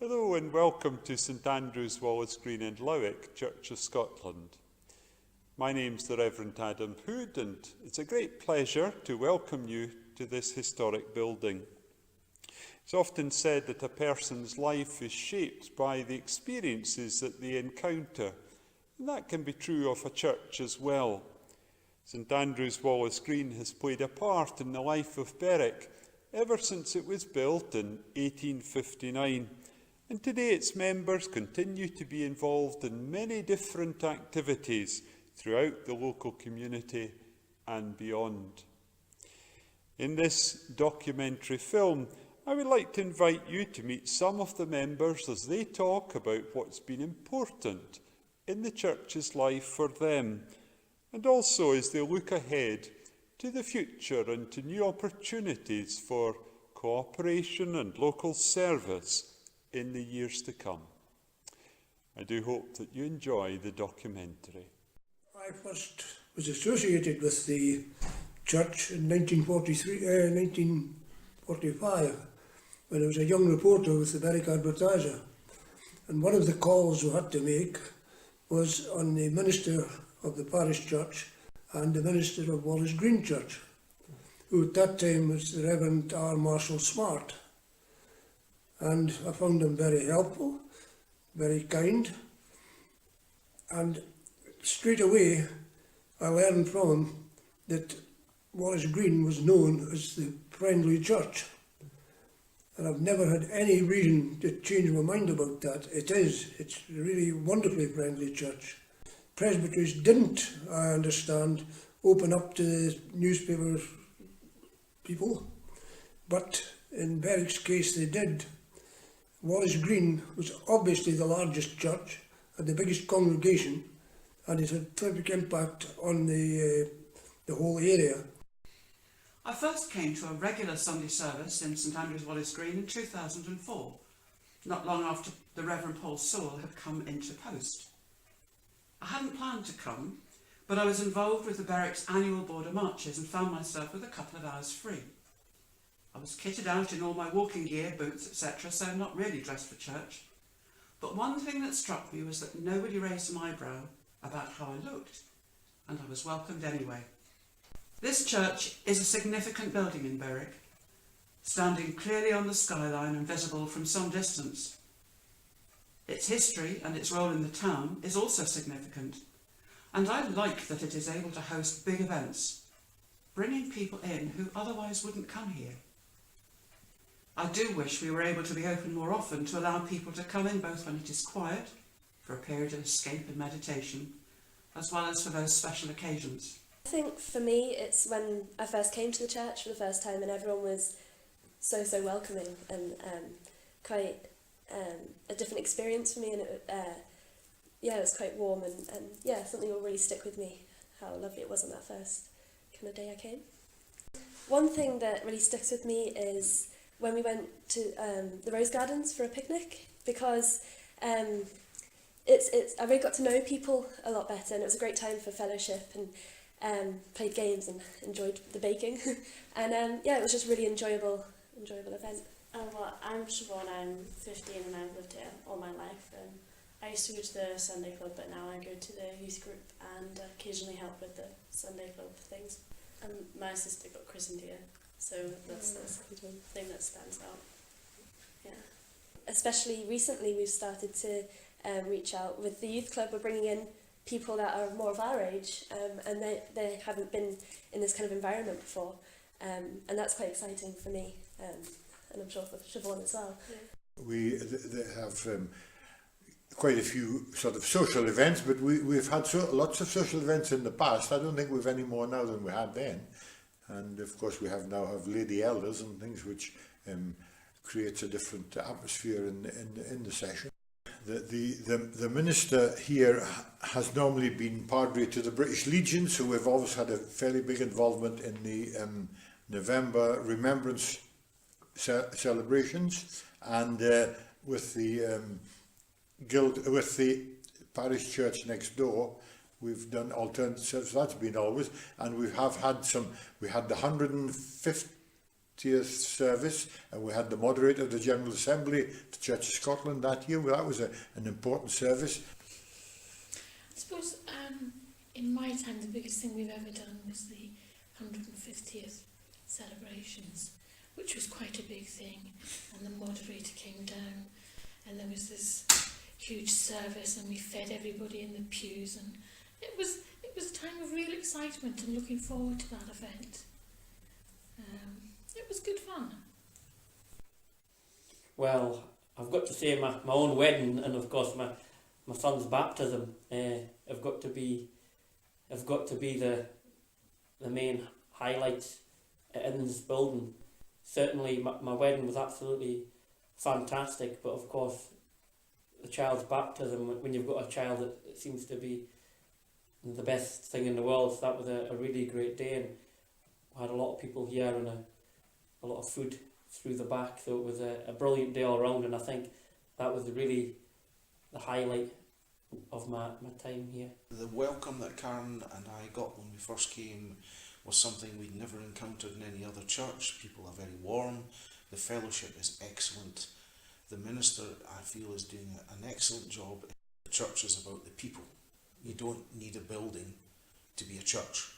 Hello and welcome to St Andrew's, Wallace Green and Lowick, Church of Scotland. My name's the Reverend Adam Hood, and it's a great pleasure to welcome you to this historic building. It's often said that a person's life is shaped by the experiences that they encounter, and that can be true of a church as well. St Andrew's, Wallace Green has played a part in the life of Berwick ever since it was built in 1859. And today its members continue to be involved in many different activities throughout the local community and beyond. In this documentary film, I would like to invite you to meet some of the members as they talk about what's been important in the church's life for them, and also as they look ahead to the future and to new opportunities for cooperation and local service in the years to come. I do hope that you enjoy the documentary. I first was associated with the church in 1945 when I was a young reporter with the Berwick Advertiser, and one of the calls we had to make was on the minister of the parish church and the minister of Wallace Green Church, who at that time was the Reverend R. Marshall Smart. And I found him very helpful, very kind, and straight away I learned from him that Wallace Green was known as the friendly church. And I've never had any reason to change my mind about that. It's a really wonderfully friendly church. Presbyteries didn't, I understand, open up to the newspaper people, but in Berwick's case they did. Wallace Green was obviously the largest church and the biggest congregation, and it had a terrific impact on the whole area. I first came to a regular Sunday service in St Andrew's, Wallace Green in 2004, not long after the Reverend Paul Sewell had come into post. I hadn't planned to come, but I was involved with the Berwick's annual border marches and found myself with a couple of hours free. I was kitted out in all my walking gear, boots, etc., so not really dressed for church. But one thing that struck me was that nobody raised an eyebrow about how I looked, and I was welcomed anyway. This church is a significant building in Berwick, standing clearly on the skyline and visible from some distance. Its history and its role in the town is also significant, and I like that it is able to host big events, bringing people in who otherwise wouldn't come here. I do wish we were able to be open more often to allow people to come in both when it is quiet, for a period of escape and meditation, as well as for those special occasions. I think for me it's when I first came to the church for the first time and everyone was so welcoming and quite a different experience for me, and it was quite warm and something will really stick with me, how lovely it was on that first kind of day I came. One thing that really sticks with me is when we went to the Rose Gardens for a picnic, because I really got to know people a lot better, and it was a great time for fellowship and played games and enjoyed the baking. And it was just a really enjoyable event. Well, I'm Siobhan, I'm 15 and I've lived here all my life. I used to go to the Sunday club, but now I go to the youth group and occasionally help with the Sunday club things. And my sister got christened here, so that's the thing that stands out. Yeah. Especially recently we've started to reach out with the youth club. We're bringing in people that are more of our age, and they haven't been in this kind of environment before, and that's quite exciting for me, and I'm sure for Siobhan as well. Yeah. We have quite a few sort of social events, but we've had lots of social events in the past. I don't think we've any more now than we had then, and of course we now have lady elders and things, which creates a different atmosphere in the session. The minister here has normally been Padre to the British Legion, so we've always had a fairly big involvement in the November Remembrance celebrations, and with the with the parish church next door, we've done alternate service. That's been always, and we have had some. We had the 150 service, and we had the moderator of the General Assembly, the Church of Scotland that year. That was an important service. I suppose in my time the biggest thing we've ever done was the 150th celebrations, which was quite a big thing, and the moderator came down and there was this huge service and we fed everybody in the pews, and it was a time of real excitement and looking forward to that event. It was good fun. Well, I've got to say my own wedding and of course my son's baptism have got to be the main highlights in this building. Certainly my wedding was absolutely fantastic, but of course the child's baptism, when you've got a child, it seems to be the best thing in the world. So that was a really great day, and we had a lot of people here and a lot of food through the back, so it was a brilliant day all around, and I think that was really the highlight of my time here. The welcome that Karen and I got when we first came was something we'd never encountered in any other church. People are very warm, the fellowship is excellent, the minister, I feel, is doing an excellent job. The church is about the people. You don't need a building to be a church.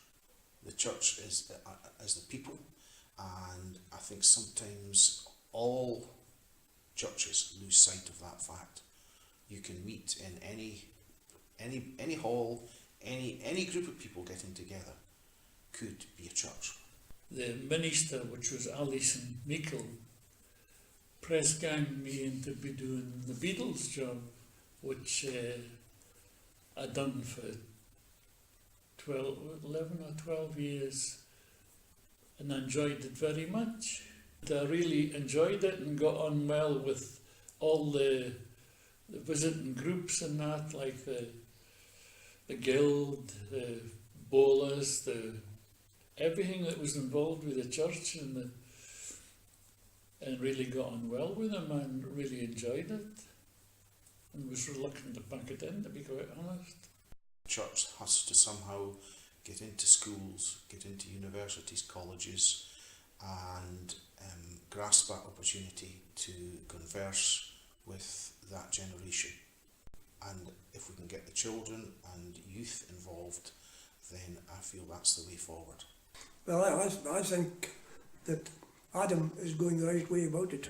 The church is the people, and I think sometimes all churches lose sight of that fact. You can meet in any hall, any group of people getting together could be a church. The minister, which was Alison Meikle, press ganged me into be doing the Beatles job, which I'd done for 11 or 12 years, and I enjoyed it very much. I really enjoyed it and got on well with all the visiting groups and that, like the guild, the bowlers, everything that was involved with the church, and really got on well with them and really enjoyed it, and was reluctant to pack it in, to be quite honest. Church has to somehow get into schools, get into universities, colleges, and grasp that opportunity to converse with that generation. And if we can get the children and youth involved, then I feel that's the way forward. Well, I think that Adam is going the right way about it.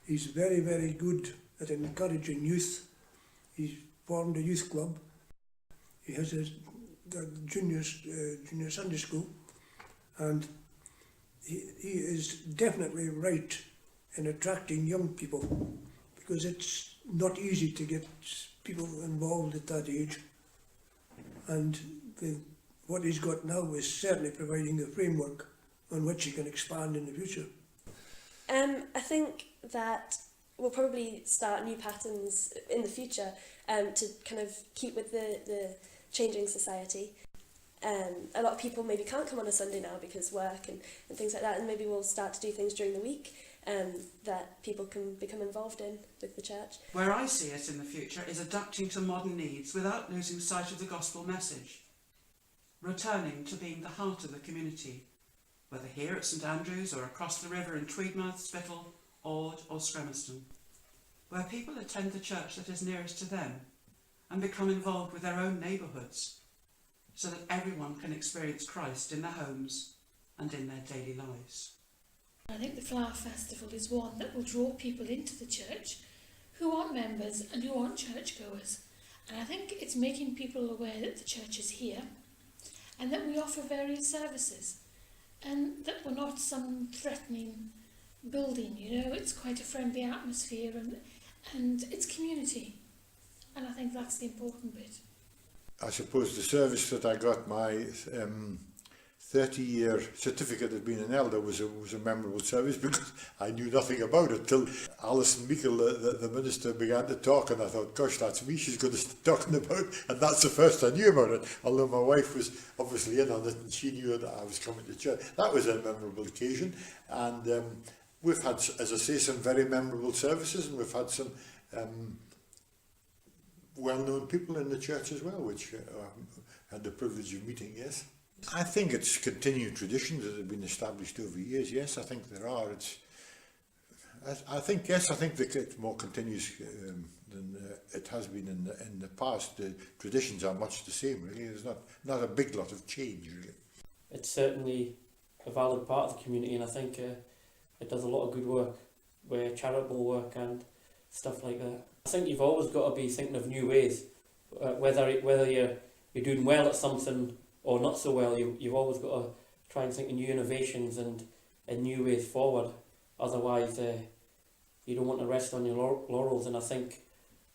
He's very, very good at encouraging youth. He's formed a youth club. He has the junior Sunday school, and he is definitely right in attracting young people, because it's not easy to get people involved at that age, and what he's got now is certainly providing the framework on which he can expand in the future. I think that we'll probably start new patterns in the future to kind of keep with the changing society. A lot of people maybe can't come on a Sunday now because work and things like that, and maybe we'll start to do things during the week that people can become involved in with the church. Where I see it in the future is adapting to modern needs without losing sight of the gospel message. Returning to being the heart of the community, whether here at St Andrews or across the river in Tweedmouth, Spittal, Ord or Scremiston, where people attend the church that is nearest to them and become involved with their own neighbourhoods, so that everyone can experience Christ in their homes and in their daily lives. I think the Flower Festival is one that will draw people into the church who aren't members and who aren't churchgoers. And I think it's making people aware that the church is here and that we offer various services, and that we're not some threatening building, it's quite a friendly atmosphere and it's community. And I think that's the important bit. I suppose the service that I got my 30-year certificate of being an elder was a memorable service, because I knew nothing about it till Alison Meikle, the minister, began to talk, and I thought, gosh, that's me she's going to start talking about, and that's the first I knew about it, although my wife was obviously in on it and she knew that I was coming to church. That was a memorable occasion, and we've had, as I say, some very memorable services, and we've had some well-known people in the church as well, which I had the privilege of meeting, yes. I think it's continued traditions that have been established over years. Yes, I think there are. I think that it more continues than it has been in the past. The traditions are much the same, really. There's not a big lot of change, really. It's certainly a valid part of the community, and I think it does a lot of good work, where charitable work and stuff like that. I think you've always got to be thinking of new ways, whether you're doing well at something or not so well. You've always got to try and think of new innovations and new ways forward. Otherwise, you don't want to rest on your laurels. And I think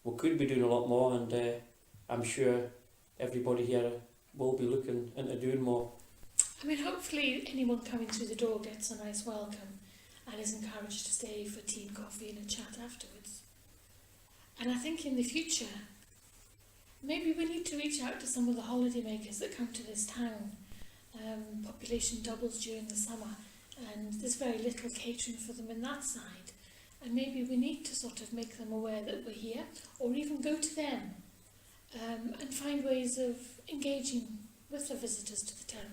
we could be doing a lot more, and I'm sure everybody here will be looking into doing more. I mean, hopefully anyone coming through the door gets a nice welcome and is encouraged to stay for tea and coffee and a chat afterwards. And I think in the future, maybe we need to reach out to some of the holidaymakers that come to this town. Population doubles during the summer, and there's very little catering for them in that side. And maybe we need to sort of make them aware that we're here, or even go to them and find ways of engaging with the visitors to the town.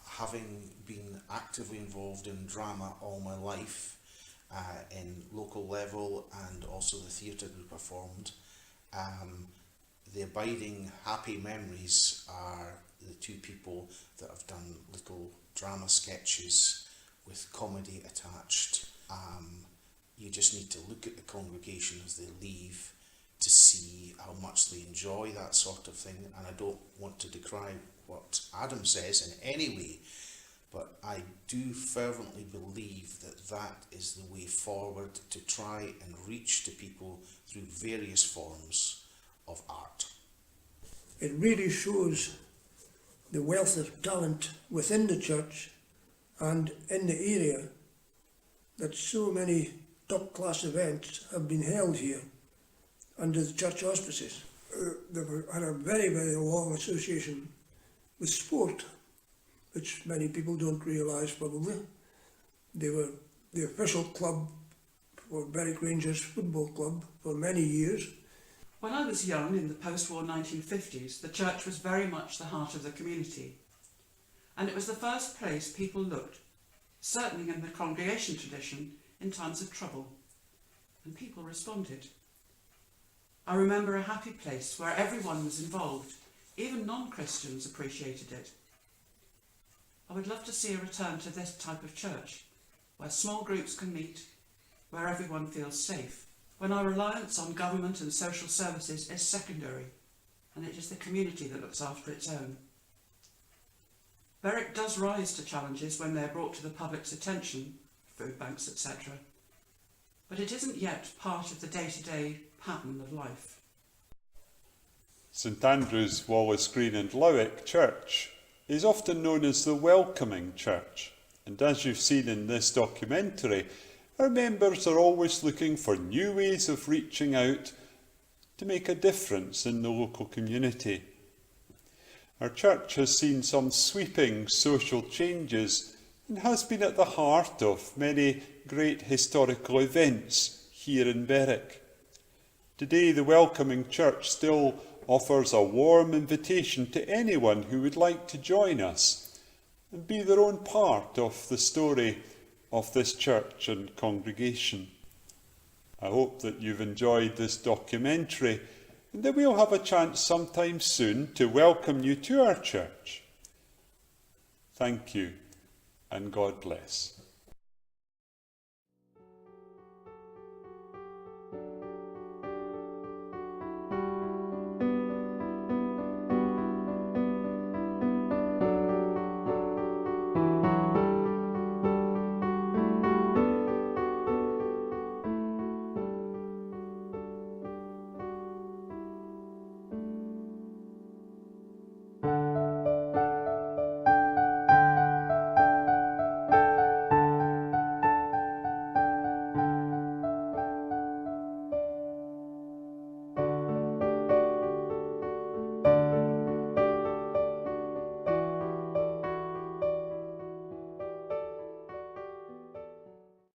Having been actively involved in drama all my life, in local level and also the theatre group I formed, the abiding happy memories are the two people that have done little drama sketches with comedy attached. You just need to look at the congregation as they leave to see how much they enjoy that sort of thing. And I don't want to decry what Adam says in any way, but I do fervently believe that that is the way forward to try and reach to people through various forms of art. It really shows the wealth of talent within the church and in the area that so many top-class events have been held here under the church auspices. They had a very, very long association with sport, which many people don't realise probably. They were the official club for Berwick Rangers Football Club for many years. When I was young, in the post-war 1950s, the church was very much the heart of the community. And it was the first place people looked, certainly in the congregation tradition, in times of trouble. And people responded. I remember a happy place where everyone was involved. Even non-Christians appreciated it. I would love to see a return to this type of church, where small groups can meet, where everyone feels safe, when our reliance on government and social services is secondary, and it is the community that looks after its own. Berwick does rise to challenges when they are brought to the public's attention, food banks, etc., but it isn't yet part of the day-to-day pattern of life. St Andrew's, Wallace Green and Lowick Church is often known as the welcoming church, and as you've seen in this documentary, our members are always looking for new ways of reaching out to make a difference in the local community. Our church has seen some sweeping social changes and has been at the heart of many great historical events here in Berwick. Today, the welcoming church still offers a warm invitation to anyone who would like to join us and be their own part of the story of this church and congregation. I hope that you've enjoyed this documentary and that we'll have a chance sometime soon to welcome you to our church. Thank you and God bless.